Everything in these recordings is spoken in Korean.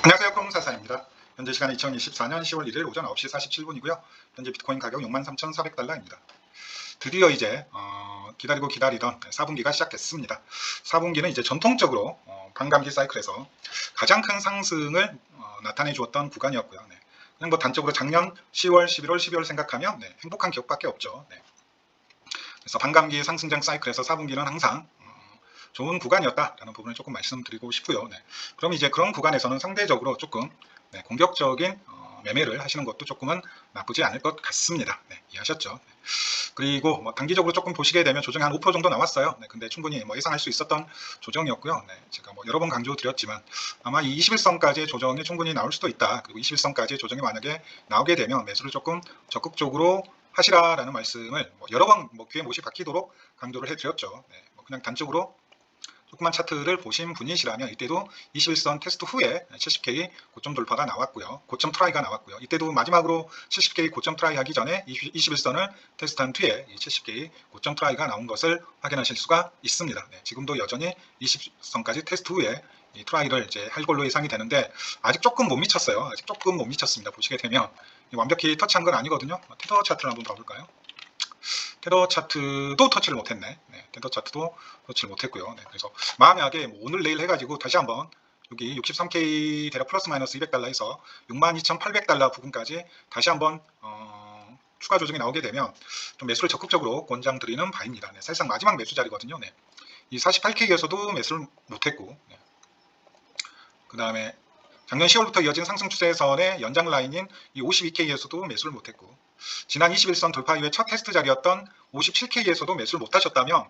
안녕하세요. 콩사사입니다. 현재 시간은 2024년 10월 1일 오전 9시 47분이고요. 현재 비트코인 가격 63,400달러입니다. 드디어 이제 기다리고 기다리던 4분기가 시작됐습니다. 4분기는 이제 전통적으로 반감기 사이클에서 가장 큰 상승을 나타내 주었던 구간이었고요. 네. 그냥 뭐 단적으로 작년 10월, 11월, 12월 생각하면 행복한 기억밖에 없죠. 네. 그래서 반감기 상승장 사이클에서 4분기는 항상 좋은 구간이었다라는 부분을 조금 말씀드리고 싶고요. 네. 그럼 이제 그런 구간에서는 상대적으로 조금 공격적인 매매를 하시는 것도 조금은 나쁘지 않을 것 같습니다. 네, 이해하셨죠? 네. 그리고 뭐 단기적으로 조금 보시게 되면 조정이 한 5% 정도 나왔어요. 네, 근데 충분히 뭐 예상할 수 있었던 조정이었고요. 네, 제가 뭐 여러 번 강조드렸지만 아마 이 21선까지의 조정이 충분히 나올 수도 있다. 그리고 21선까지의 조정이 만약에 나오게 되면 매수를 조금 적극적으로 하시라라는 말씀을 뭐 여러 번 귀에 못이 박히도록 강조를 해드렸죠. 네, 뭐 그냥 단적으로 조그만 차트를 보신 분이시라면 이때도 21선 테스트 후에 70K 고점 돌파가 나왔고요. 고점 트라이가 나왔고요. 이때도 마지막으로 70K 고점 트라이 하기 전에 21선을 테스트한 뒤에 70K 고점 트라이가 나온 것을 확인하실 수가 있습니다. 네, 지금도 여전히 20선까지 테스트 후에 이 트라이를 이제 할 걸로 예상이 되는데 아직 조금 못 미쳤어요. 아직 조금 못 미쳤습니다. 보시게 되면 완벽히 터치한 건 아니거든요. 테더 차트를 한번 봐볼까요? 테더 차트도 터치를 못했네. 네, 테더 차트도 터치를 못했고요. 네, 그래서 만약에 뭐 오늘 내일 해가지고 다시 한번 여기 63K 대략 플러스 마이너스 200달러에서 62,800달러 부분까지 다시 한번 추가 조정이 나오게 되면 좀 매수를 적극적으로 권장드리는 바입니다. 네, 사실상 마지막 매수 자리거든요. 네, 이 48K에서도 매수를 못했고, 네, 그 다음에 작년 10월부터 이어진 상승 추세선의 연장 라인인 이 52K에서도 매수를 못했고, 지난 21선 돌파 이후에 첫 테스트 자리였던 57K에서도 매수를 못하셨다면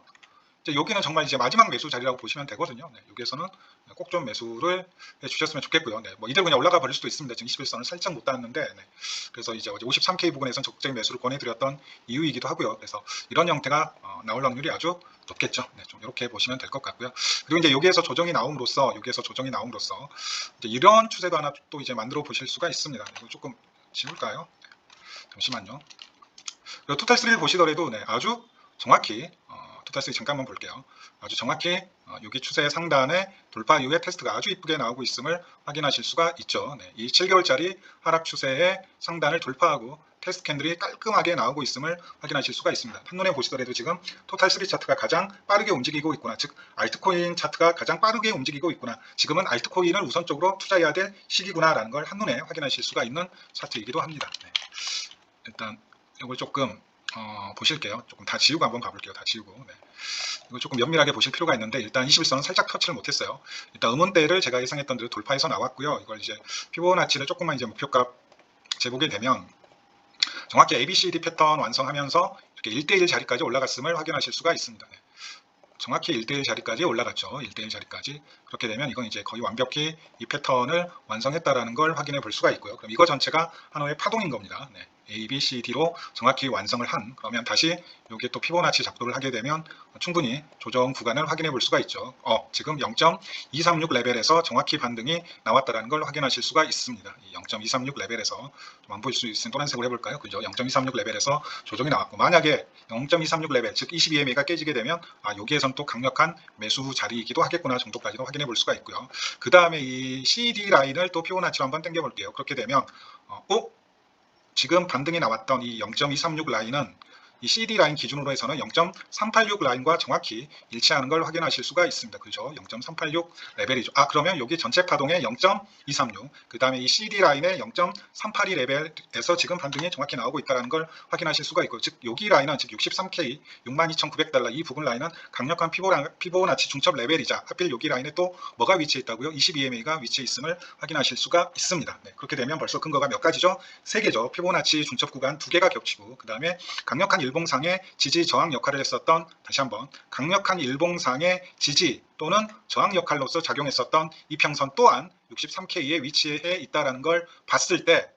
이제 여기는 정말 이제 마지막 매수 자리라고 보시면 되거든요. 네, 여기에서는 꼭 좀 매수를 해주셨으면 좋겠고요. 네, 뭐 이대로 그냥 올라가 버릴 수도 있습니다. 지금 21선을 살짝 못 닿았는데, 네, 그래서 이제 어제 53K 부분에서는 적극적인 매수를 권해드렸던 이유이기도 하고요. 그래서 이런 형태가 나올 확률이 아주 높겠죠. 네, 좀 이렇게 보시면 될 것 같고요. 그리고 이제 여기에서 조정이 나옴으로써, 이제 이런 추세도 하나 또 이제 만들어 보실 수가 있습니다. 이거 조금 지울까요? 잠시만요. 그리고 토탈3를 보시더라도 아주 정확히 토탈3 잠깐만 볼게요. 아주 정확히 여기 추세 상단의 돌파 이후에 테스트가 아주 이쁘게 나오고 있음을 확인하실 수가 있죠. 네, 이 7개월짜리 하락 추세의 상단을 돌파하고 테스트 캔들이 깔끔하게 나오고 있음을 확인하실 수가 있습니다. 한눈에 보시더라도 지금 토탈3 차트가 가장 빠르게 움직이고 있구나. 즉 알트코인 차트가 가장 빠르게 움직이고 있구나. 지금은 알트코인을 우선적으로 투자해야 될 시기구나 라는 걸 한눈에 확인하실 수가 있는 차트이기도 합니다. 네. 일단 이걸 조금 보실게요. 조금 다 지우고 한번 봐볼게요. 다 지우고. 네. 이거 조금 면밀하게 보실 필요가 있는데 일단 21선은 살짝 터치를 못했어요. 일단 음원대를 제가 예상했던 대로 돌파해서 나왔고요. 이걸 이제 피보나치를 조금만 이제 목표값 재보게 되면 정확히 ABCD 패턴 완성하면서 이렇게 1대1 자리까지 올라갔음을 확인하실 수가 있습니다. 네. 정확히 1대1 자리까지 올라갔죠. 1대1 자리까지. 그렇게 되면 이건 이제 거의 완벽히 이 패턴을 완성했다라는 걸 확인해 볼 수가 있고요. 그럼 이거 전체가 하나의 파동인 겁니다. 네. A, B, C, D로 정확히 완성을 한, 그러면 다시 여기에 또 피보나치 작도를 하게 되면 충분히 조정 구간을 확인해 볼 수가 있죠. 지금 0.236 레벨에서 정확히 반등이 나왔다는 걸 확인하실 수가 있습니다. 0.236 레벨에서 좀 안 보일 수 있으면 노란색으로 해볼까요? 그죠? 0.236 레벨에서 조정이 나왔고, 만약에 0.236 레벨, 즉 22MA가 깨지게 되면 여기에선 또 강력한 매수 자리이기도 하겠구나 정도까지도 확인해 볼 수가 있고요. 그 다음에 이 CD 라인을 또 피보나치로 한번 당겨 볼게요. 그렇게 되면 지금 반등이 나왔던 이 0.236 라인은 이 CD 라인 기준으로 해서는 0.386 라인과 정확히 일치하는 걸 확인하실 수가 있습니다. 그죠? 0.386 레벨이죠. 그러면 여기 전체 파동의 0.236, 그 다음에 이 CD 라인의 0.382 레벨에서 지금 반등이 정확히 나오고 있다는 걸 확인하실 수가 있고, 즉 여기 라인은 즉 63K 62,900달러 이 부분 라인은 강력한 피보나치 중첩 레벨이자 하필 여기 라인에 또 뭐가 위치해 있다고요? 22MA가 위치해 있음을 확인하실 수가 있습니다. 네, 그렇게 되면 벌써 근거가 몇 가지죠? 3개죠. 피보나치 중첩 구간 2개가 겹치고, 그 다음에 강력한 일봉상의 지지 저항 역할을 했었던, 다시 한번 강력한 일봉상의 지지 또는 저항 역할로서 작용했었던 이평선 또한 63K에 위치해 있다는 걸 봤을 때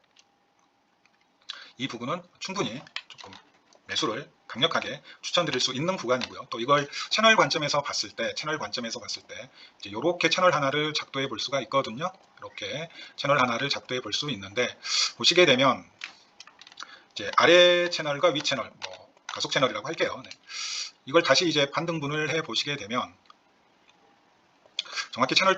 이 부분은 충분히 조금 매수를 강력하게 추천드릴 수 있는 구간이고요. 또 이걸 채널 관점에서 봤을 때 이제 이렇게 채널 하나를 작도해 볼 수가 있거든요. 이렇게 채널 하나를 작도해 볼 수 있는데, 보시게 되면 이제 아래 채널과 위 채널, 뭐 가속 채널이라고 할게요. 네. 이걸 다시 이제 반등분을 해 보시게 되면 정확히 채널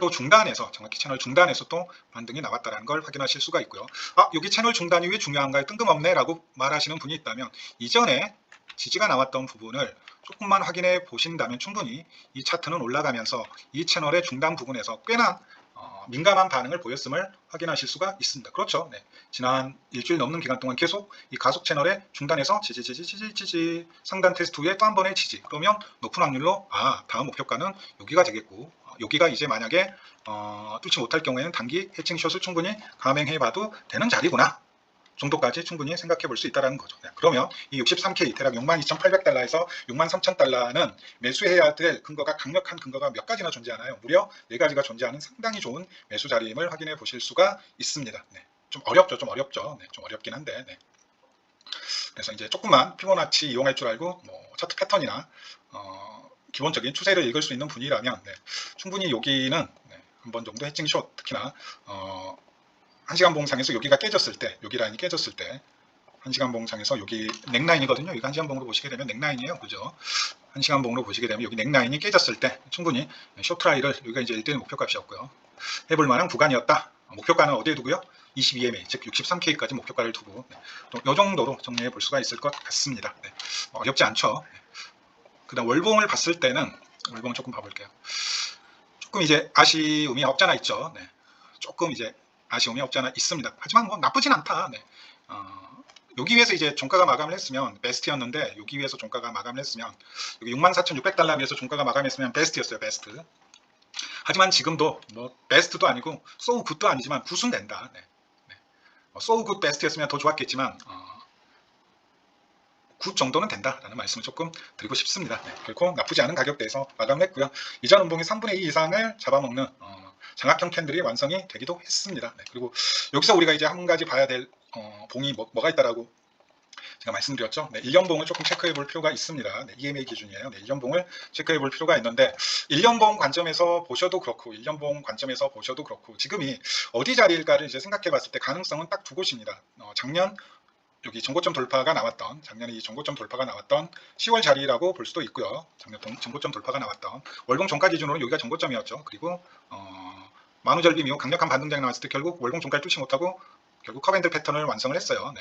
중단에서 또 반등이 나왔다는 걸 확인하실 수가 있고요. 여기 채널 중단이 왜 중요한가요? 뜬금없네 라고 말하시는 분이 있다면 이전에 지지가 나왔던 부분을 조금만 확인해 보신다면 충분히 이 차트는 올라가면서 이 채널의 중단 부분에서 꽤나 민감한 반응을 보였음을 확인하실 수가 있습니다. 그렇죠. 네. 지난 일주일 넘는 기간 동안 계속 이 가속 채널의 중단에서 지지 상단 테스트 후에 또 한 번의 지지. 그러면 높은 확률로 다음 목표가는 여기가 되겠고 여기가 이제 만약에 뚫지 못할 경우에는 단기 해칭 숏을 충분히 감행해 봐도 되는 자리구나 정도까지 충분히 생각해 볼 수 있다는 거죠. 네, 그러면 이 63K 대략 62,800달러에서 63,000달러는 매수해야 될 근거가 강력한 근거가 몇 가지나 존재하나요? 무려 4가지가 존재하는 상당히 좋은 매수 자리임을 확인해 보실 수가 있습니다. 네, 좀 어렵죠. 좀 어렵긴 한데 그래서 이제 조금만 피보나치 이용할 줄 알고 차트 패턴이나 기본적인 추세를 읽을 수 있는 분이라면 충분히 여기는 한 번 정도 해칭 숏 특히나 1시간 봉상에서 여기가 깨졌을 때, 여기 라인이 깨졌을 때 1시간 봉상에서 여기 넥라인이거든요. 여기 1시간 봉으로 보시게 되면 넥라인이에요. 그죠? 1시간 봉으로 보시게 되면 여기 넥라인이 깨졌을 때 충분히 숏트라이를 여기가 이제 1대1 목표값이었고요. 해볼 만한 구간이었다. 목표가는 어디에 두고요? 22MA, 즉 63K까지 목표가를 두고 이 정도로 정리해 볼 수가 있을 것 같습니다. 어렵지 않죠? 그 다음 월봉을 봤을 때는 월봉을 조금 봐볼게요. 조금 이제 아쉬움이 없잖아 있죠. 조금 이제 아쉬움이 없잖아 있습니다. 하지만 나쁘진 않다. 여기 위에서 이제 종가가 마감을 했으면 베스트였는데 여기 위에서 종가가 마감을 했으면 여기 64,600달러 위에서 종가가 마감했으면 베스트였어요. 베스트. 하지만 지금도 베스트도 아니고 so good도 아니지만 굿은 된다. so good 베스트였으면 더 좋았겠지만 굿 정도는 된다라는 말씀을 조금 드리고 싶습니다. 결코 나쁘지 않은 가격대에서 마감을 했고요. 이전 음봉의 3분의 2 이상을 잡아먹는 장악형 캔들이 완성이 되기도 했습니다. 그리고 여기서 우리가 이제 한 가지 봐야 될 봉이 뭐가 있다라고 제가 말씀드렸죠. 1년봉을 조금 체크해 볼 필요가 있습니다. EMA 기준이에요. 1년봉을 체크해 볼 필요가 있는데 1년봉 관점에서 보셔도 그렇고 1년봉 관점에서 보셔도 그렇고 지금이 어디 자리일까를 이제 생각해 봤을 때 가능성은 딱 두 곳입니다. 작년 여기 전고점 돌파가 나왔던 작년에 이 전고점 돌파가 나왔던 10월 자리라고 볼 수도 있고요. 작년 전고점 돌파가 나왔던 월봉 종가 기준으로 여기가 전고점이었죠. 그리고 만우절비 이후 강력한 반등장이 나왔을 때 결국 월봉 종가를 뚫지 못하고 결국 컵앤들 패턴을 완성을 했어요.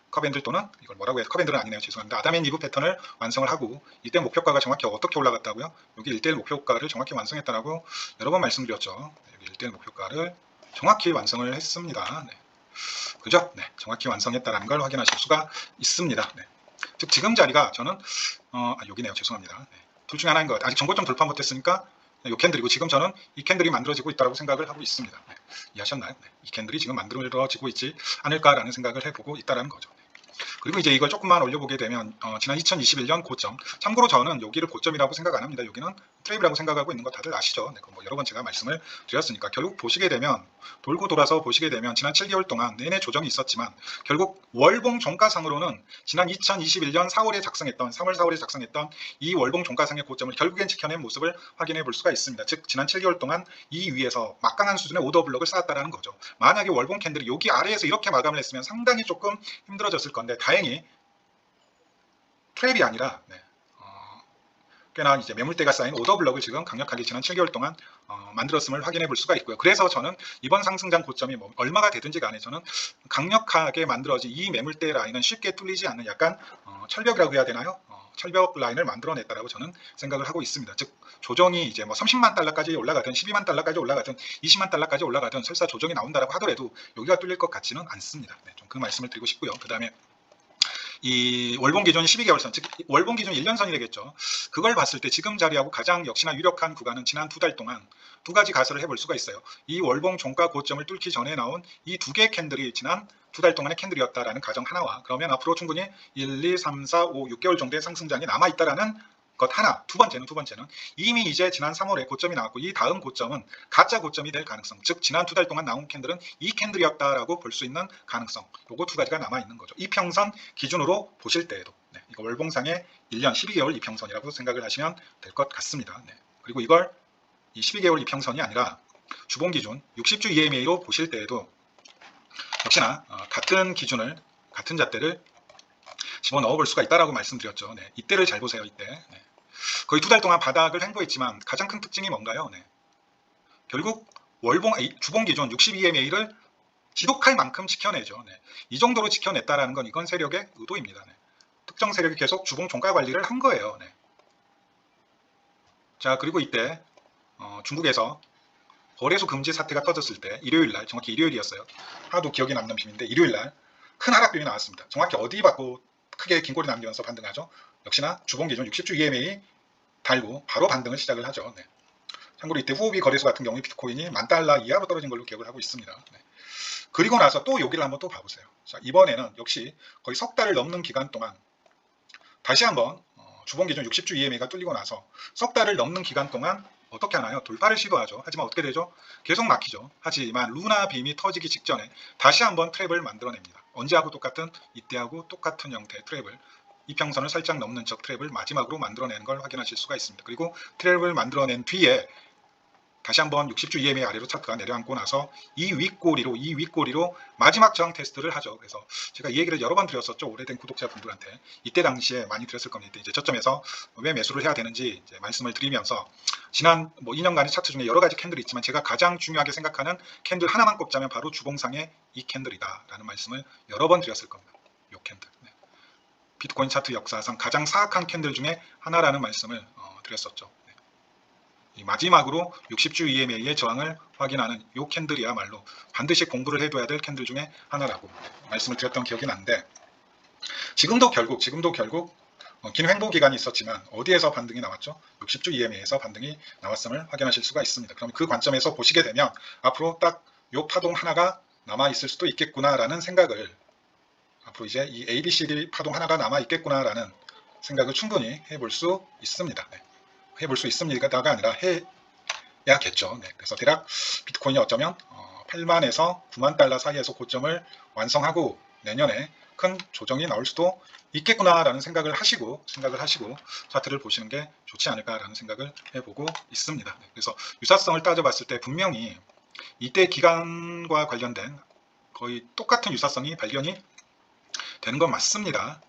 컵앤들 또는 이걸 뭐라고 해요? 컵앤들은 아니네요. 죄송합니다. 아담앤 이브 패턴을 완성을 하고 이때 목표가가 정확히 어떻게 올라갔다고요? 여기 1대1 목표가를 정확히 완성했다라고 여러 번 말씀드렸죠. 여기 1대1 목표가를 정확히 완성을 했습니다. 그죠? 정확히 완성했다는 걸 확인하실 수가 있습니다. 즉 지금 자리가 저는 여기네요. 죄송합니다. 둘 중에 하나인 것 같아요. 아직 전고점 돌파 못했으니까 이 캔들이고 지금 저는 이 캔들이 만들어지고 있다고 생각을 하고 있습니다. 이해하셨나요? 이 캔들이 지금 만들어지고 있지 않을까라는 생각을 해보고 있다는 거죠. 그리고 이제 이걸 조금만 올려보게 되면 지난 2021년 고점, 참고로 저는 여기를 고점이라고 생각 안 합니다. 여기는 트랩이라고 생각하고 있는 거 다들 아시죠? 여러 번 제가 말씀을 드렸으니까 결국 보시게 되면 돌고 돌아서 보시게 되면 지난 7개월 동안 내내 조정이 있었지만 결국 월봉 종가상으로는 지난 2021년 4월에 작성했던 3월 4월에 작성했던 이 월봉 종가상의 고점을 결국엔 지켜낸 모습을 확인해 볼 수가 있습니다. 즉 지난 7개월 동안 이 위에서 막강한 수준의 오더 블록을 쌓았다라는 거죠. 만약에 월봉 캔들이 여기 아래에서 이렇게 마감을 했으면 상당히 조금 힘들어졌을 건데 다행히 트랩이 아니라 꽤나 이제 매물대가 쌓인 오더블럭을 지금 강력하게 지난 7개월 동안 만들었음을 확인해 볼 수가 있고요. 그래서 저는 이번 상승장 고점이 얼마가 되든지 간에 저는 강력하게 만들어진 이 매물대 라인은 쉽게 뚫리지 않는 약간 철벽이라고 해야 되나요? 철벽 라인을 만들어냈다라고 저는 생각을 하고 있습니다. 즉 조정이 이제 30만 달러까지 올라가든 12만 달러까지 올라가든 20만 달러까지 올라가든 설사 조정이 나온다라고 하더라도 여기가 뚫릴 것 같지는 않습니다. 좀 그 말씀을 드리고 싶고요. 그 다음에 이 월봉 기준 12개월선, 즉 월봉 기준 1년선이 되겠죠. 그걸 봤을 때 지금 자리하고 가장 역시나 유력한 구간은 지난 2달 동안 두 가지 가설을 해볼 수가 있어요. 이 월봉 종가 고점을 뚫기 전에 나온 이 두 개의 캔들이 지난 2달 동안의 캔들이었다라는 가정 하나와 그러면 앞으로 충분히 1, 2, 3, 4, 5, 6개월 정도의 상승장이 남아있다라는 것 하나. 두 번째는 이미 이제 지난 3월에 고점이 나왔고 이 다음 고점은 가짜 고점이 될 가능성, 즉 지난 2달 동안 나온 캔들은 이 캔들이었다라고 볼 수 있는 가능성, 요거 두 가지가 남아있는 거죠. 이평선 기준으로 보실 때에도 이거 월봉상의 1년 12개월 이평선이라고 생각을 하시면 될 것 같습니다. 그리고 이걸 이 12개월 이평선이 아니라 주봉 기준 60주 EMA로 보실 때에도 역시나 같은 기준을, 같은 잣대를 집어넣어 볼 수가 있다라고 말씀드렸죠. 이때를 잘 보세요. 이때 거의 2달 동안 바닥을 횡보했지만 가장 큰 특징이 뭔가요? 결국 월봉 주봉 기준 62EMA를 지독할 만큼 지켜내죠. 네. 이 정도로 지켜냈다라는 건 이건 세력의 의도입니다. 네. 특정 세력이 계속 주봉 종가 관리를 한 거예요. 네. 자, 그리고 이때 중국에서 거래소 금지 사태가 터졌을 때 일요일날, 정확히 일요일이었어요. 하도 기억에 남는 빔인데 일요일날 큰 하락빔이 나왔습니다. 정확히 어디 받고 크게 긴 꼬리 남기면서 반등하죠. 역시나 주봉 기준 60주 EMA 달고 바로 반등을 시작을 하죠. 네. 참고로 이때 후오비 거래소 같은 경우에 비트코인이 $10,000 이하로 떨어진 걸로 기억을 하고 있습니다. 네. 그리고 나서 또 여기를 한번 또 봐보세요. 자, 이번에는 역시 거의 석 달을 넘는 기간 동안 다시 한번 주봉 기준 60주 EMA가 뚫리고 나서 석 달을 넘는 기간 동안 어떻게 하나요? 돌파를 시도하죠. 하지만 어떻게 되죠? 계속 막히죠. 하지만 루나 빔이 터지기 직전에 다시 한번 트랩을 만들어냅니다. 언제하고 똑같은 이때하고 똑같은 형태의 트랩을 이평선을 살짝 넘는 척 트랩을 마지막으로 만들어내는 걸 확인하실 수가 있습니다. 그리고 트랩을 만들어낸 뒤에 다시 한번 60주 EMA 아래로 차트가 내려앉고 나서 이 윗꼬리로 마지막 저항 테스트를 하죠. 그래서 제가 이 얘기를 여러 번 드렸었죠. 오래된 구독자분들한테. 이때 당시에 많이 드렸을 겁니다. 이제 저점에서 왜 매수를 해야 되는지 이제 말씀을 드리면서 지난 2년간의 차트 중에 여러 가지 캔들이 있지만 제가 가장 중요하게 생각하는 캔들 하나만 꼽자면 바로 주봉상의 이 캔들이다 라는 말씀을 여러 번 드렸을 겁니다. 이 캔들. 네. 비트코인 차트 역사상 가장 사악한 캔들 중에 하나라는 말씀을 드렸었죠. 이 마지막으로 60주 EMA의 저항을 확인하는 이 캔들이야말로 반드시 공부를 해둬야 될 캔들 중에 하나라고 말씀을 드렸던 기억이 나는데 지금도 결국 긴 횡보 기간이 있었지만 어디에서 반등이 나왔죠? 60주 EMA에서 반등이 나왔음을 확인하실 수가 있습니다. 그럼 그 관점에서 보시게 되면 앞으로 딱 이 파동 하나가 남아 있을 수도 있겠구나라는 생각을 앞으로 이제 이 ABCD 파동 하나가 남아 있겠구나라는 생각을 충분히 해볼 수 있습니다. 네. 해볼 수 있습니다가 아니라 해야겠죠. 네, 그래서 대략 비트코인이 어쩌면 8만에서 9만 달러 사이에서 고점을 완성하고 내년에 큰 조정이 나올 수도 있겠구나라는 생각을 하시고 차트를 보시는 게 좋지 않을까라는 생각을 해보고 있습니다. 네, 그래서 유사성을 따져봤을 때 분명히 이때 기간과 관련된 거의 똑같은 유사성이 발견이 되는 건 맞습니다.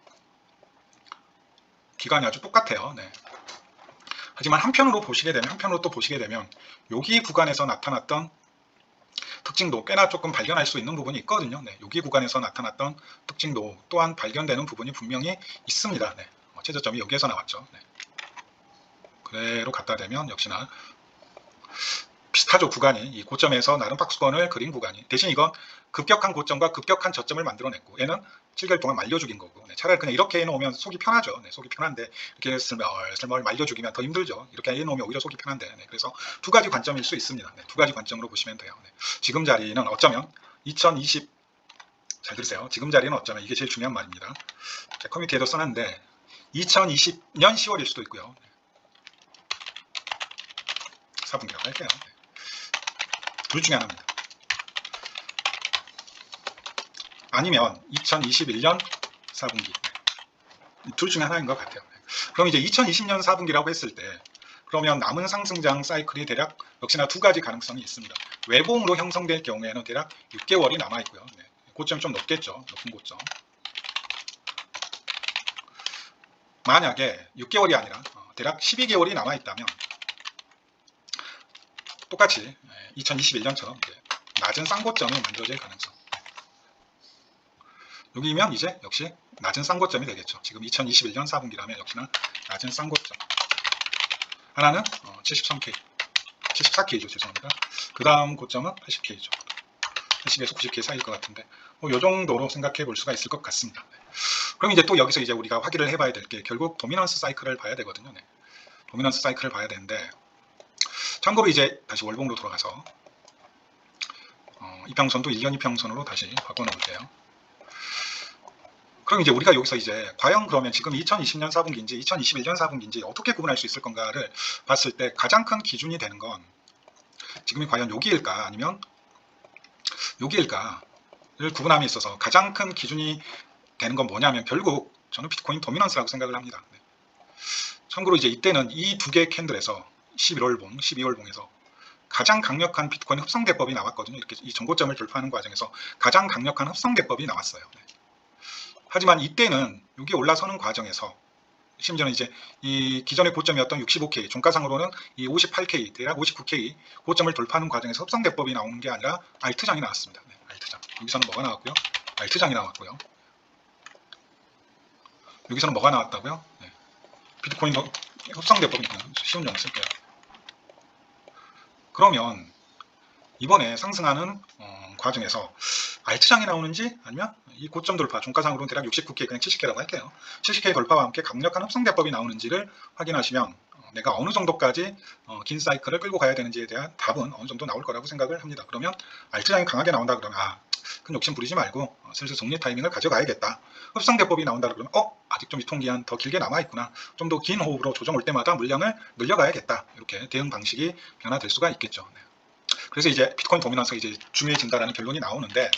기간이 아주 똑같아요. 네. 하지만 한편으로 또 보시게 되면 여기 구간에서 나타났던 특징도 꽤나 조금 발견할 수 있는 부분이 있거든요. 네, 여기 구간에서 나타났던 특징도 또한 발견되는 부분이 분명히 있습니다. 네, 최저점이 여기에서 나왔죠. 네. 그대로 갖다 대면 역시나 비슷하죠. 구간이 이 고점에서 나름 박스권을 그린 구간이 대신 이건 급격한 고점과 급격한 저점을 만들어냈고 얘는 7개월 동안 말려 죽인 거고 네, 차라리 그냥 이렇게 해놓으면 속이 편하죠. 네, 속이 편한데 이렇게 슬멀 말려 죽이면 더 힘들죠. 이렇게 해놓으면 오히려 속이 편한데 네, 그래서 두 가지 관점일 수 있습니다. 네, 두 가지 관점으로 보시면 돼요. 네, 지금 자리는 어쩌면 2020 잘 들으세요. 지금 자리는 어쩌면 이게 제일 중요한 말입니다. 커뮤니티에도 써놨는데 2020년 10월일 수도 있고요. 네. 4분기라고 할게요. 네. 둘 중에 하나입니다. 아니면 2021년 4분기 둘 중에 하나인 것 같아요. 그럼 이제 2020년 4분기라고 했을 때 그러면 남은 상승장 사이클이 대략 역시나 두 가지 가능성이 있습니다. 외봉으로 형성될 경우에는 대략 6개월이 남아있고요. 네. 고점 좀 높겠죠. 높은 고점. 만약에 6개월이 아니라 대략 12개월이 남아있다면 똑같이 2021년처럼 낮은 쌍고점이 만들어질 가능성. 여기면 이제 역시 낮은 쌍고점이 되겠죠. 지금 2021년 4분기라면 역시나 낮은 쌍고점. 하나는 73K, 74K죠. 죄송합니다. 그 다음 고점은 80K죠. 80에서 90K 사이일 것 같은데 이 정도로 생각해 볼 수가 있을 것 같습니다. 그럼 이제 또 여기서 이제 우리가 확인을 해봐야 될 게 결국 도미넌스 사이클을 봐야 되거든요. 네. 도미넌스 사이클을 봐야 되는데 참고로 이제 다시 월봉으로 돌아가서 이평선도 1년 이평선으로 다시 바꿔놓을게요. 그럼 이제 우리가 여기서 이제 과연 그러면 지금 2020년 4분기인지 2021년 4분기인지 어떻게 구분할 수 있을 건가를 봤을 때 가장 큰 기준이 되는 건 지금이 과연 여기일까 아니면 여기일까를 구분함에 있어서 가장 큰 기준이 되는 건 뭐냐면 결국 저는 비트코인 도미넌스라고 생각을 합니다. 네. 참고로 이제 이때는 이 두 개의 캔들에서 11월봉, 12월봉에서 가장 강력한 비트코인 흡성대법이 나왔거든요. 이렇게 이 전고점을 돌파하는 과정에서 가장 강력한 흡성대법이 나왔어요. 네. 하지만 이때는 여기 올라서는 과정에서 심지어는 이제 이 기존의 고점이었던 65K, 종가상으로는 이 58K, 대략 59K 고점을 돌파하는 과정에서 흡상대법이 나오는 게 아니라 알트장이 나왔습니다. 네, 알트장. 여기서는 뭐가 나왔고요? 알트장이 나왔고요. 여기서는 뭐가 나왔다고요? 네. 비트코인 흡상대법이니까 쉬운 점 쓸게요. 그러면 이번에 상승하는 과정에서 알트장이 나오는지 아니면 이 고점 돌파, 종가상으로는 대략 69K, 그냥 70K라고 할게요. 70K 돌파와 함께 강력한 흡상대법이 나오는지를 확인하시면 내가 어느 정도까지 긴 사이클을 끌고 가야 되는지에 대한 답은 어느 정도 나올 거라고 생각을 합니다. 그러면 알트장이 강하게 나온다 그러면 큰 욕심 부리지 말고 슬슬 정리 타이밍을 가져가야겠다. 흡상대법이 나온다 그러면 아직 좀 유통기한 더 길게 남아있구나. 좀 더 긴 호흡으로 조정 올 때마다 물량을 늘려가야겠다. 이렇게 대응 방식이 변화될 수가 있겠죠. 네. 그래서 이제 비트코인 도미넌스가 이제 중요해진다라는 결론이 나오는데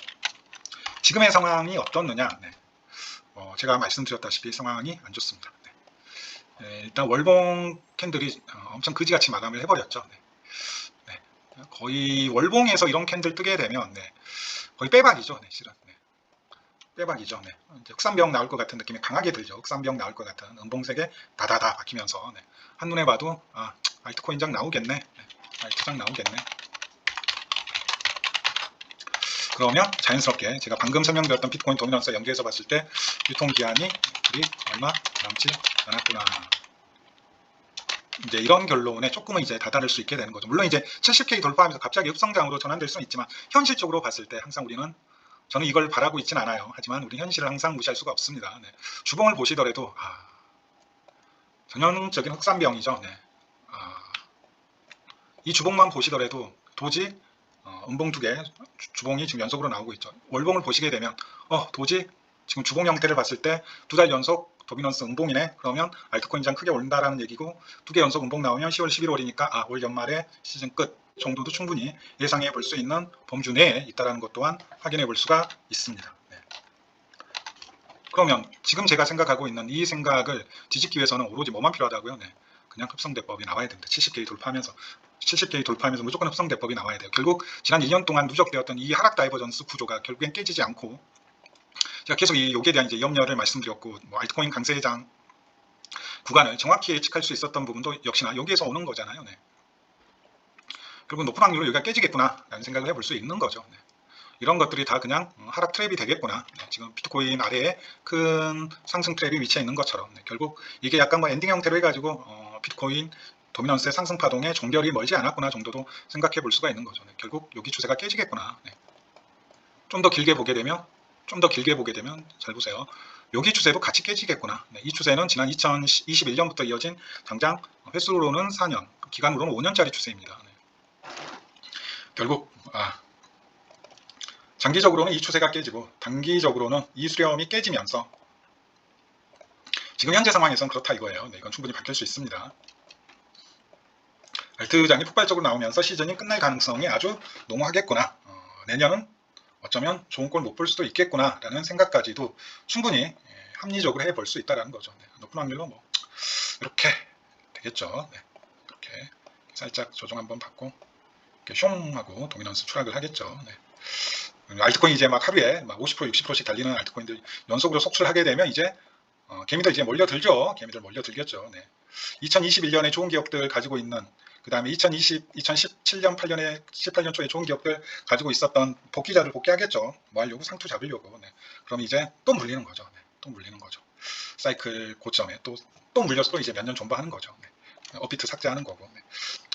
지금의 상황이 어떻느냐? 네. 제가 말씀드렸다시피 상황이 안 좋습니다. 네. 일단 월봉 캔들이 엄청 그지같이 마감을 해버렸죠. 네. 네. 거의 월봉에서 이런 캔들 뜨게 되면 거의 빼박이죠. 네, 실은. 네. 빼박이죠. 네. 이제 흑산병 나올 것 같은 느낌이 강하게 들죠. 흑산병 나올 것 같은 음봉색에 다다다 박히면서 한눈에 봐도 알트코인장 나오겠네. 알트장 나오겠네. 그러면 자연스럽게 제가 방금 설명드렸던 비트코인 도미넌스와 연계해서 봤을 때 유통기한이 얼마 남지 않았구나. 이제 이런 결론에 조금은 이제 다다를 수 있게 되는 거죠. 물론 이제 70K 돌파하면서 갑자기 흡성장으로 전환될 수는 있지만 현실적으로 봤을 때 항상 저는 이걸 바라고 있진 않아요. 하지만 우리 현실을 항상 무시할 수가 없습니다. 네. 주봉을 보시더라도 전형적인 흑산병이죠. 네. 이 주봉만 보시더라도 도지 음봉 두 개 주봉이 지금 연속으로 나오고 있죠. 월봉을 보시게 되면 도지 지금 주봉 형태를 봤을 때 2달 연속 도미넌스 음봉이네. 그러면 알트코인장 크게 오른다라는 얘기고 2개 연속 음봉 나오면 10월 11월이니까 올 연말에 시즌 끝 정도도 충분히 예상해 볼 수 있는 범주 내에 있다는 것 또한 확인해 볼 수가 있습니다. 네. 그러면 지금 제가 생각하고 있는 이 생각을 뒤집기 위해서는 오로지 뭐만 필요하다고요? 네. 그냥 흡성대법이 나와야 됩니다. 70K 돌파하면서 무조건 흡성대법이 나와야 돼요. 결국 지난 2년 동안 누적되었던 이 하락 다이버전스 구조가 결국엔 깨지지 않고 제가 계속 여기에 대한 이제 염려를 말씀드렸고 알트코인 강세장 구간을 정확히 예측할 수 있었던 부분도 역시나 여기에서 오는 거잖아요. 네. 결국 높은 확률로 여기가 깨지겠구나 라는 생각을 해볼 수 있는 거죠. 네. 이런 것들이 다 그냥 하락 트랩이 되겠구나. 네. 지금 비트코인 아래에 큰 상승 트랩이 위치해 있는 것처럼 결국 이게 약간 엔딩 형태로 해가지고 비트코인 도미넌스의 상승 파동에 종결이 멀지 않았구나 정도도 생각해 볼 수가 있는 거죠. 네. 결국 여기 추세가 깨지겠구나. 네. 좀 더 길게 보게 되면 잘 보세요. 여기 추세도 같이 깨지겠구나. 네. 이 추세는 지난 2021년부터 이어진 당장 횟수로는 4년, 기간으로는 5년짜리 추세입니다. 네. 결국 장기적으로는 이 추세가 깨지고 단기적으로는 이 수렴이 깨지면서 지금 현재 상황에서는 그렇다 이거예요. 네, 이건 충분히 밝힐 수 있습니다. 알트장이 폭발적으로 나오면서 시즌이 끝날 가능성이 아주 농후하겠구나. 내년은 어쩌면 좋은 꼴 못 볼 수도 있겠구나 라는 생각까지도 충분히 합리적으로 해볼 수 있다는 거죠. 네, 높은 확률로 이렇게 되겠죠. 네, 이렇게 살짝 조정 한번 받고 이렇게 숑 하고 도미넌스 추락을 하겠죠. 네. 알트코인 이제 막 하루에 50% 60%씩 달리는 알트코인들 연속으로 속출하게 되면 이제 개미들 이제 몰려들죠. 개미들 몰려들겠죠. 네. 2021년에 좋은 기업들 가지고 있는 그 다음에 2017년 18년 초에 좋은 기업들 가지고 있었던 복귀자를 복귀하겠죠. 뭐 하려고? 상투 잡으려고. 네. 그럼 이제 또 물리는 거죠. 네. 또 물리는 거죠. 사이클 고점에 또 물려서 또 이제 몇 년 존버하는 거죠. 네. 업비트 삭제하는 거고. 네.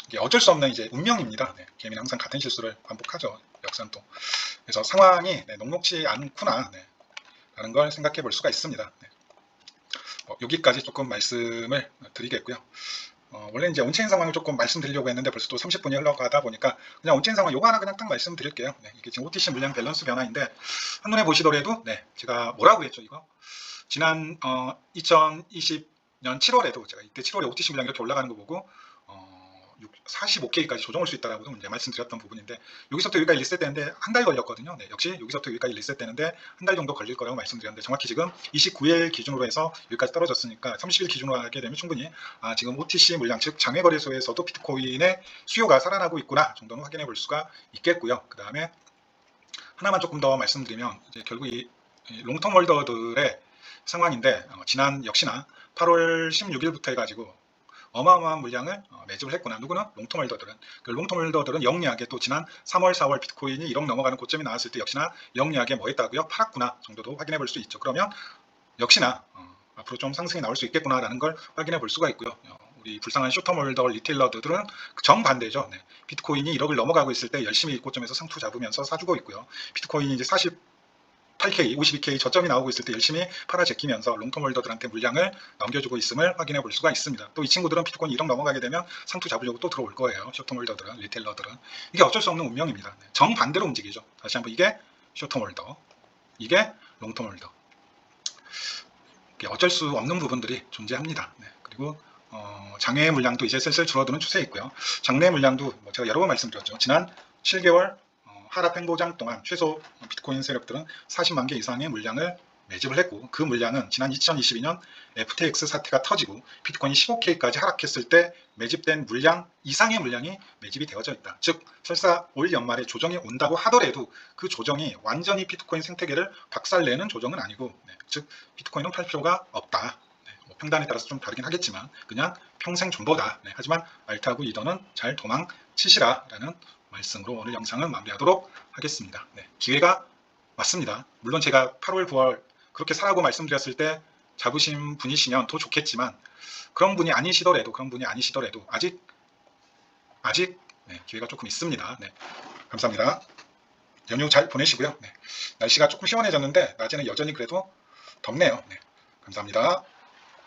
이게 어쩔 수 없는 이제 운명입니다. 네. 개미는 항상 같은 실수를 반복하죠. 역사는 또. 그래서 상황이 녹록지 않구나. 네. 라는 걸 생각해 볼 수가 있습니다. 네. 여기까지 조금 말씀을 드리겠고요. 원래 이제 온체인 상황을 조금 말씀드리려고 했는데 벌써 또 30분이 흘러가다 보니까 그냥 온체인 상황 요거 하나 그냥 딱 말씀드릴게요. 네, 이게 지금 OTC 물량 밸런스 변화인데 한눈에 보시더라도 제가 뭐라고 했죠 이거? 지난 2020년 7월에도 제가 이때 7월에 OTC 물량 이렇게 올라가는 거 보고 45K까지 조정할 수 있다라고 이제 말씀드렸던 부분인데 여기서부터 여기까지 리셋되는데 한 달 걸렸거든요. 네, 역시 여기서부터 여기까지 리셋되는데 한 달 정도 걸릴 거라고 말씀드렸는데 정확히 지금 29일 기준으로 해서 여기까지 떨어졌으니까 30일 기준으로 하게 되면 충분히 지금 OTC 물량 즉 장외거래소에서도 비트코인의 수요가 살아나고 있구나 정도는 확인해 볼 수가 있겠고요. 그 다음에 하나만 조금 더 말씀드리면 이제 결국 이 롱텀 홀더들의 상황인데 지난 역시나 8월 16일부터 해가지고 어마어마한 물량을 매집을 했구나. 누구는? 롱텀홀더들은. 그 롱텀홀더들은 영리하게 또 지난 3월, 4월 비트코인이 1억 넘어가는 고점이 나왔을 때 역시나 영리하게 뭐 했다고요? 팔았구나 정도도 확인해 볼 수 있죠. 그러면 역시나 앞으로 좀 상승이 나올 수 있겠구나라는 걸 확인해 볼 수가 있고요. 우리 불쌍한 쇼텀홀더 리테일러들은 정반대죠. 네. 비트코인이 1억을 넘어가고 있을 때 열심히 고점에서 상투 잡으면서 사주고 있고요. 비트코인이 이제 48K, 52K 저점이 나오고 있을 때 열심히 팔아 제끼면서 롱텀홀더들한테 물량을 넘겨주고 있음을 확인해 볼 수가 있습니다. 또 이 친구들은 비트코인 1억 넘어가게 되면 상투 잡으려고 또 들어올 거예요. 쇼텀홀더들은, 리테일러들은. 이게 어쩔 수 없는 운명입니다. 정반대로 움직이죠. 다시 한번 이게 쇼텀홀더, 이게 롱텀홀더. 어쩔 수 없는 부분들이 존재합니다. 네. 그리고 장외 물량도 이제 슬슬 줄어드는 추세에 있고요. 장내 물량도 뭐 제가 여러 번 말씀드렸죠. 지난 7개월 하락 횡보장 동안 최소 비트코인 세력들은 40만 개 이상의 물량을 매집을 했고, 그 물량은 지난 2022년 FTX 사태가 터지고 비트코인이 15K까지 하락했을 때 매집된 물량 이상의 물량이 매집이 되어져 있다. 즉 설사 올 연말에 조정이 온다고 하더라도 그 조정이 완전히 비트코인 생태계를 박살내는 조정은 아니고, 즉 비트코인은 팔 필요가 없다. 뭐 평단에 따라서 좀 다르긴 하겠지만 그냥 평생 존버다. 하지만 알트하고 이더는 잘 도망치시라 라는 말씀으로 오늘 영상은 마무리하도록 하겠습니다. 기회가 왔습니다. 물론 제가 8월 9월 그렇게 사라고 말씀드렸을 때 잡으신 분이시면 더 좋겠지만 그런 분이 아니시더라도 아직 기회가 조금 있습니다. 감사합니다. 연휴 잘 보내시고요. 날씨가 조금 시원해졌는데 낮에는 여전히 그래도 덥네요. 감사합니다.